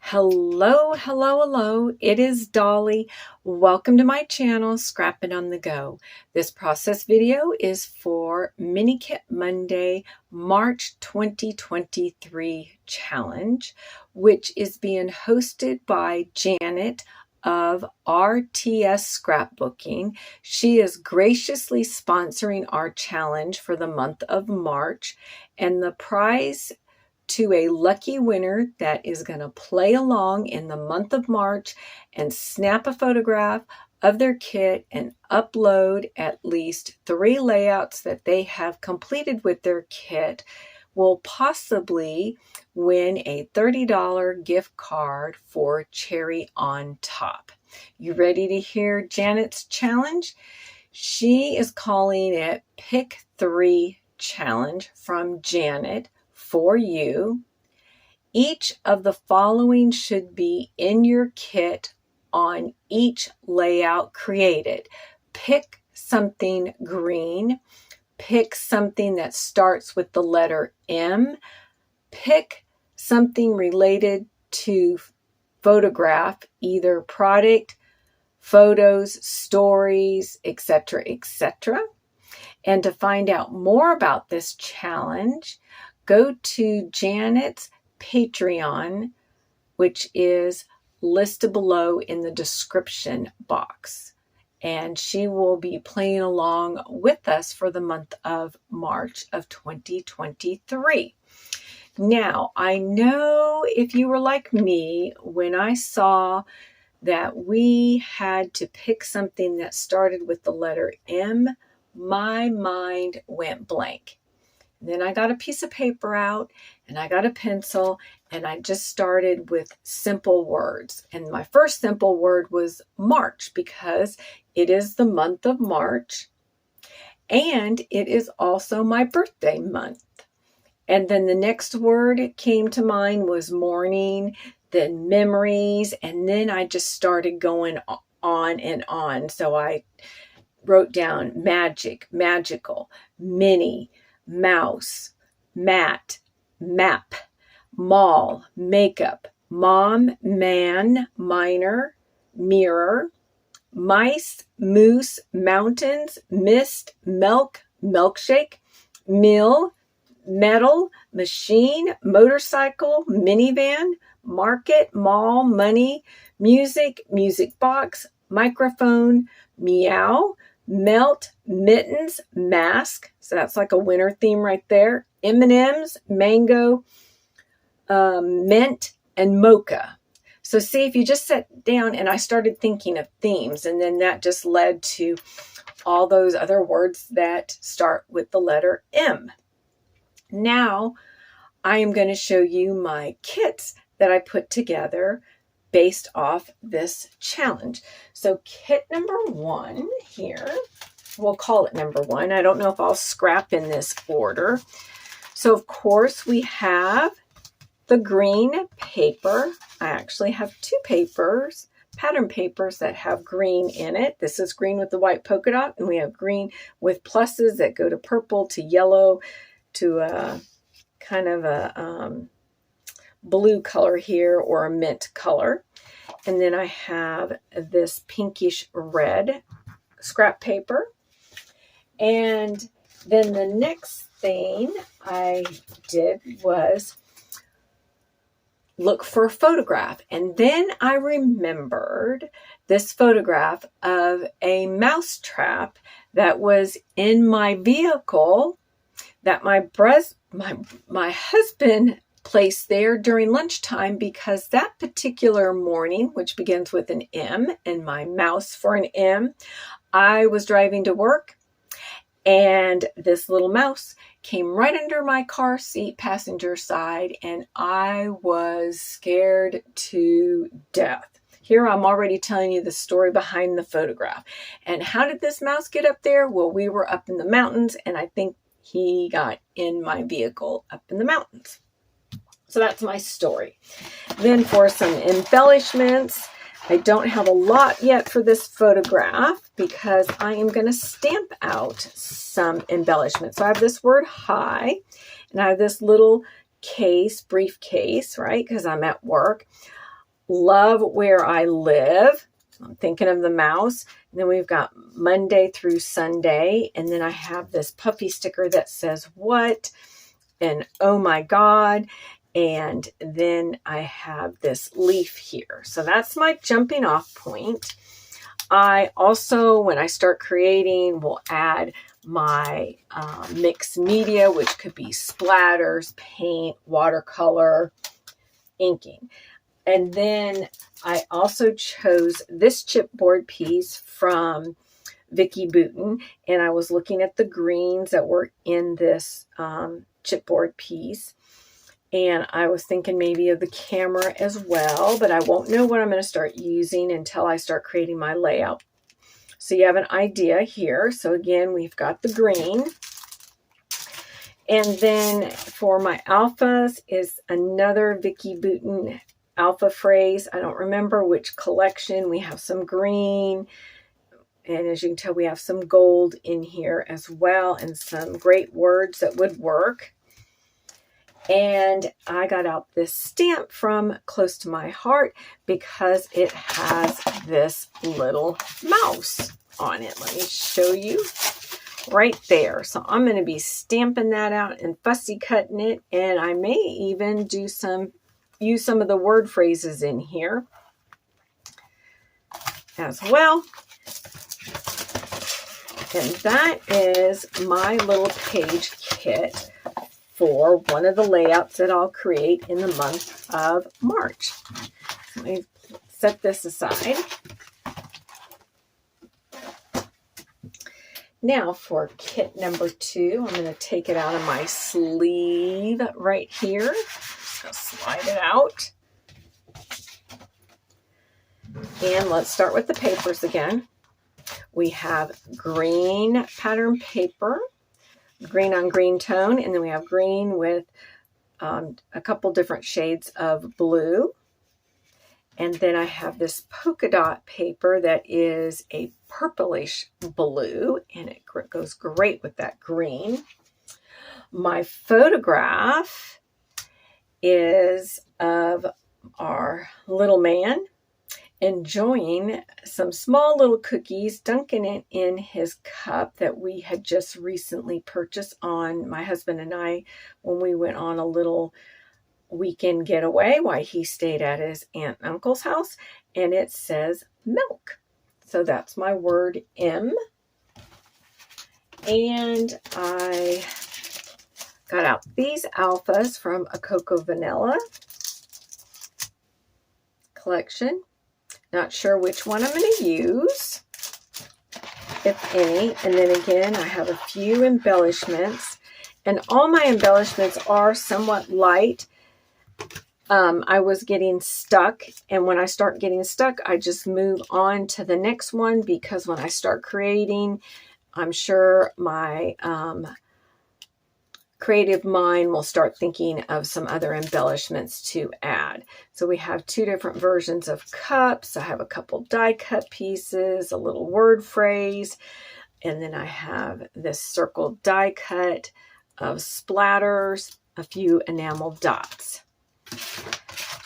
Hello, hello, hello. It is Dolly. Welcome to my channel, Scrapping on the Go. This process video is for Mini Kit Monday, March 2023 challenge, which is being hosted by Janet of RTS Scrapbooking. She is graciously sponsoring our challenge for the month of March, and the prize to a lucky winner that is going to play along in the month of March and snap a photograph of their kit and upload at least 3 layouts that they have completed with their kit will possibly win a $30 gift card for Cherry on Top. You ready to hear Janet's challenge? She is calling it Pick 3 Challenge from Janet for you. Each of the following should be in your kit on each layout created. Pick something green. Pick something that starts with the letter M. Pick something related to photograph, either product, photos, stories, etc., etc. And to find out more about this challenge, go to Janet's Patreon, which is listed below in the description box. And she will be playing along with us for the month of March of 2023. Now, I know if you were like me, when I saw that we had to pick something that started with the letter M, my mind went blank. Then I got a piece of paper out and I got a pencil and I just started with simple words. And my first simple word was March because it is the month of March and it is also my birthday month. And then the next word came to mind was morning, then memories, and then I just started going on and on. So I wrote down magic, magical, mini, mouse, mat, map, mall, makeup, mom, man, minor, mirror, mice, moose, mountains, mist, milk, milkshake, mill, metal, machine, motorcycle, minivan, market, mall, money, music, music box, microphone, meow, melt, mittens, mask. So that's like a winter theme right there. M&Ms, mango, mint, and mocha. So see, if you just sat down and I started thinking of themes, and then that just led to all those other words that start with the letter M. Now, I am going to show you my kits that I put together based off this challenge. So kit number 1 here, we'll call it number 1. I don't know if I'll scrap in this order. So of course we have the green paper. I actually have 2 papers, pattern papers that have green in it. This is green with the white polka dot, and we have green with pluses that go to purple, to yellow, to a kind of a blue color here, or a mint color. And then I have this pinkish red scrap paper. And then the next thing I did was look for a photograph. And then I remembered this photograph of a mouse trap that was in my vehicle that my husband placed there during lunchtime, because that particular morning, which begins with an M and my mouse for an M, I was driving to work and this little mouse came right under my car seat passenger side, and I was scared to death. Here I'm already telling you the story behind the photograph. And how did this mouse get up there? Well, we were up in the mountains, and I think he got in my vehicle up in the mountains. So that's my story. Then for some embellishments, I don't have a lot yet for this photograph because I am going to stamp out some embellishments. So I have this word hi, and I have this little case, briefcase, right? Because I'm at work. Love Where I Live. I'm thinking of the mouse. And then we've got Monday through Sunday. And then I have this puffy sticker that says what? And oh my God. And then I have this leaf here. So that's my jumping off point. I also, when I start creating, will add my mixed media, which could be splatters, paint, watercolor, inking. And then I also chose this chipboard piece from Becky, and I was looking at the greens that were in this chipboard piece. And I was thinking maybe of the camera as well, but I won't know what I'm going to start using until I start creating my layout. So you have an idea here. So again, we've got the green. And then for my alphas is another Becky alpha phrase. I don't remember which collection. We have some green. And as you can tell, we have some gold in here as well, and some great words that would work. And I got out this stamp from Close to My Heart because it has this little mouse on it. Let me show you right there. So I'm going to be stamping that out and fussy cutting it. And I may even do use some of the word phrases in here as well. And that is my little page kit for one of the layouts that I'll create in the month of March. So let me set this aside. Now for kit number 2, I'm going to take it out of my sleeve right here. Just going to slide it out. And let's start with the papers again. We have green pattern paper, green on green tone, and then we have green with a couple different shades of blue. And then I have this polka dot paper that is a purplish blue, and it goes great with that green. My photograph is of our little man enjoying some small little cookies, dunking it in his cup that we had just recently purchased on my husband and I when we went on a little weekend getaway while he stayed at his aunt and uncle's house, and it says milk. So that's my word M. And I got out these alphas from a Cocoa Vanilla collection. Not sure which one I'm going to use, if any. And then again, I have a few embellishments, and all my embellishments are somewhat light. I was getting stuck, and when I start getting stuck, I just move on to the next one, because when I start creating, I'm sure my creative mind will start thinking of some other embellishments to add. So we have 2 different versions of cups. I have a couple die cut pieces, a little word phrase, and then I have this circle die cut of splatters, a few enamel dots.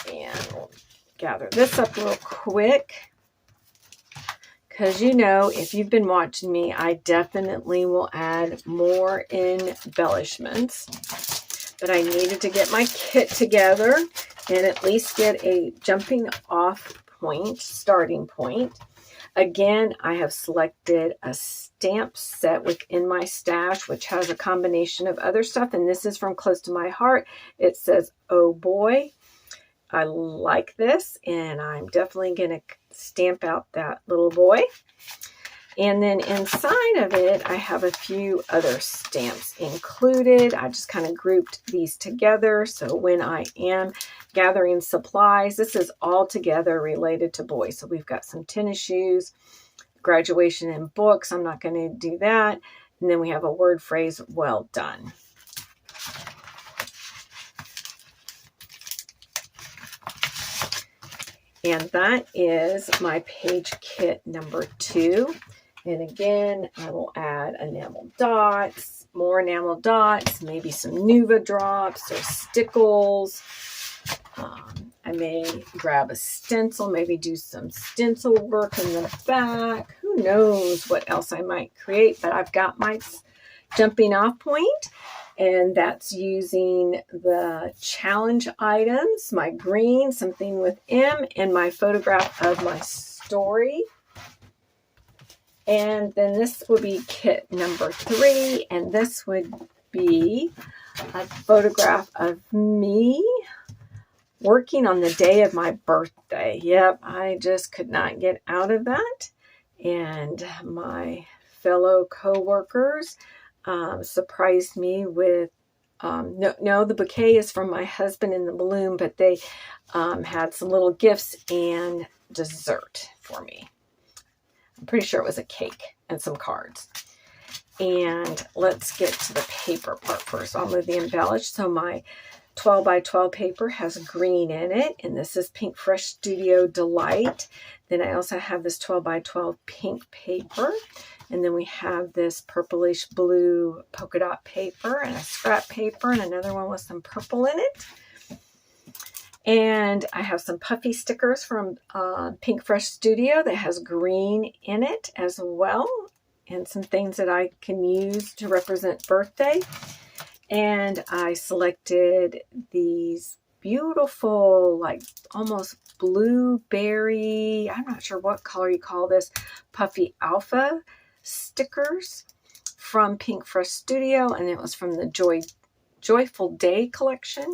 And we'll gather this up real quick, because you know, if you've been watching me, I definitely will add more embellishments. But I needed to get my kit together and at least get a jumping off point, starting point. Again, I have selected a stamp set within my stash, which has a combination of other stuff. And this is from Close to My Heart. It says, "Oh boy." I like this, and I'm definitely going to stamp out that little boy. And then inside of it, I have a few other stamps included. I just kind of grouped these together. So when I am gathering supplies, this is all together related to boys. So we've got some tennis shoes, graduation and books. I'm not going to do that. And then we have a word phrase, "well done." And that is my page kit number 2. And again, I will add enamel dots, more enamel dots, maybe some Nuva drops or stickles I may grab a stencil, maybe do some stencil work in the back. Who knows what else I might create, but I've got my jumping off point, and that's using the challenge items, my green, something with M, and my photograph of my story. And then this would be kit number 3, and this would be a photograph of me working on the day of my birthday. Yep, I just could not get out of that. And my fellow co-workers surprised me with, no, the bouquet is from my husband in the balloon, but they had some little gifts and dessert for me. I'm pretty sure it was a cake and some cards. And let's get to the paper part first. I'll move the embellish. So my 12 by 12 paper has green in it, and this is Pink Fresh Studio Delight. Then I also have this 12 by 12 pink paper, and then we have this purplish blue polka dot paper and a scrap paper and another one with some purple in it. And I have some puffy stickers from Pink Fresh Studio that has green in it as well, and some things that I can use to represent birthday. And I selected these beautiful, like almost blueberry, I'm not sure what color you call this, puffy alpha stickers from Pink Fresh Studio, and it was from the Joyful Day collection.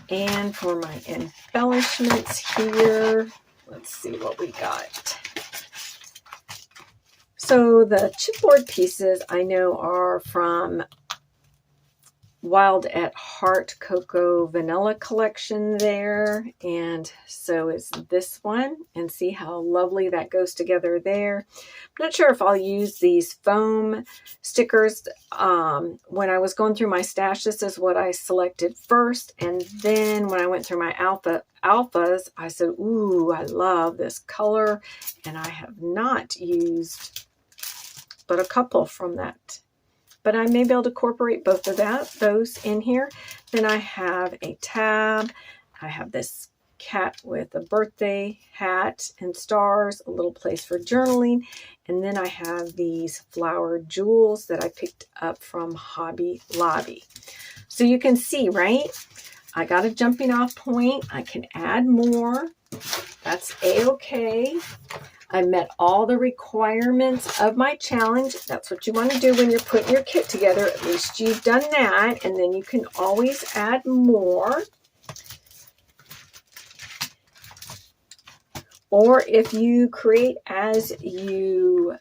And for my embellishments here, let's see what we got. So the chipboard pieces I know are from Wild at Heart Cocoa Vanilla collection there. And so is this one. And see how lovely that goes together there. I'm not sure if I'll use these foam stickers. When I was going through my stash, this is what I selected first. And then when I went through my alphas, I said, ooh, I love this color. And I have not used but a couple from that. But I may be able to incorporate both of those in here. Then I have a tab. I have this cat with a birthday hat and stars, a little place for journaling. And then I have these flower jewels that I picked up from Hobby Lobby. So you can see, right? I got a jumping off point. I can add more. That's a-okay. I met all the requirements of my challenge. That's what you want to do when you're putting your kit together. At least you've done that, and then you can always add more. Or if you create as you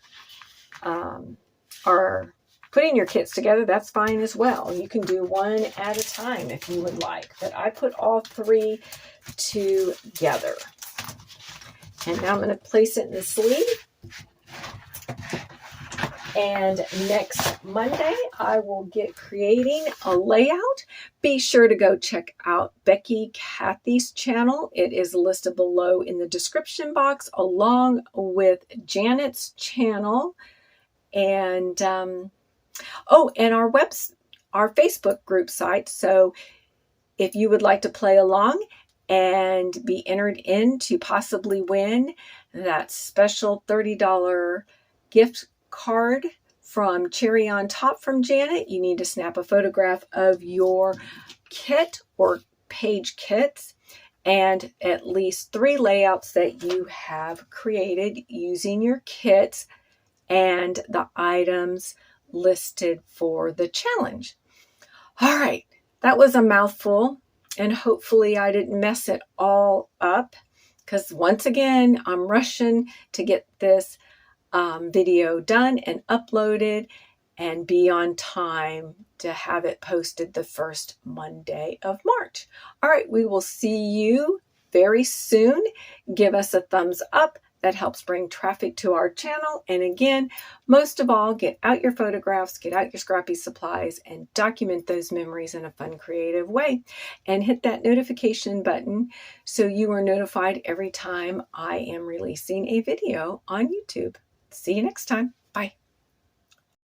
are putting your kits together, that's fine as well. You can do one at a time if you would like. But I put all 3 together. And now I'm going to place it in the sleeve. And next Monday, I will get creating a layout. Be sure to go check out Becky Kathy's channel. It is listed below in the description box, along with Janet's channel. And, and our Facebook group site. So if you would like to play along and be entered in to possibly win that special $30 gift card from Cherry on Top from Janet, you need to snap a photograph of your kit or page kits and at least 3 layouts that you have created using your kits and the items listed for the challenge. All right, that was a mouthful. And hopefully I didn't mess it all up, because once again, I'm rushing to get this video done and uploaded and be on time to have it posted the first Monday of March. All right, we will see you very soon. Give us a thumbs up. That helps bring traffic to our channel. And again, most of all, get out your photographs, get out your scrappy supplies, and document those memories in a fun, creative way. And hit that notification button so you are notified every time I am releasing a video on YouTube. See you next time.